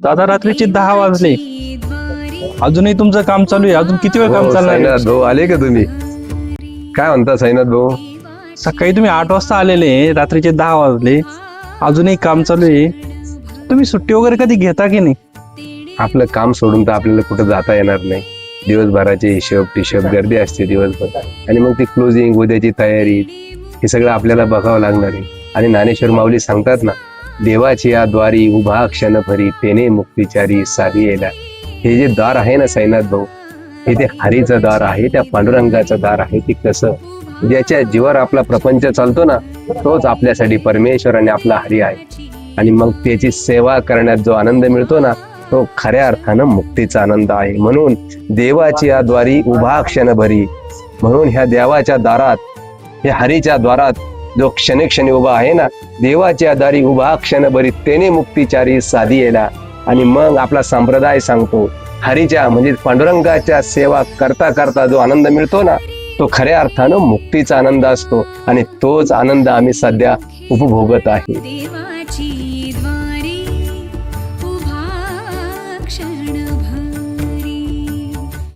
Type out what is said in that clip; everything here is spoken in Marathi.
दादा रात्रीचे 10 वाजले, अजूनही तुमचं काम चालू आहे. अजून किती वेळ काम चालणार आहे? साईनाथ भाऊ आले का तुम्ही? काय म्हणता साईनाथ भाऊ? सकाळी तुम्ही 8 वाजता आलेले, रात्रीचे 10 वाजले, अजूनही काम चालू आहे. तुम्ही सुट्टी वगैरे कधी घेता की नाही? आपलं काम सोडून तर आपल्याला कुठं जाता येणार नाही. दिवसभराचे हिशोब टिशोब गर्दी असते दिवसभर, आणि मग ती क्लोजिंग, उद्याची तयारी, हे सगळं आपल्याला बघावं लागणार आहे. आणि ज्ञानेश्वर माऊली सांगतात ना, देवाची या द्वारी उभा क्षण भरी, तेने मुक्तिचारी साधी येला. हे जे दार आहे ना साईनाथ भाऊ, हे ते हरीचं दार आहे, त्या पांडुरंगाचं दार आहे. ते कसं, ज्याच्या जीवावर आपला प्रपंच चालतो ना, तोच आपल्यासाठी परमेश्वर आणि आपला हरी आहे. आणि मग त्याची सेवा करण्यात जो आनंद मिळतो ना, तो खऱ्या अर्थानं मुक्तीचा आनंद आहे. म्हणून देवाची या द्वारी उभा क्षण भरी, म्हणून ह्या देवाच्या दारात, ह्या हरीच्या द्वारात जो क्षणी उभा आहे ना, देवाच्या दारी उभा क्षण भरी, तेने मुक्तिचारी साधी येला. आणि मग आपला संप्रदाय सांगतो, हरीच्या म्हणजे पांडुरंगाच्या सेवा करता करता जो आनंद मिळतो ना, तो खऱ्या अर्थानं मुक्तीचा आनंद असतो. आणि तोच आनंद आम्ही सध्या उपभोगत आहे.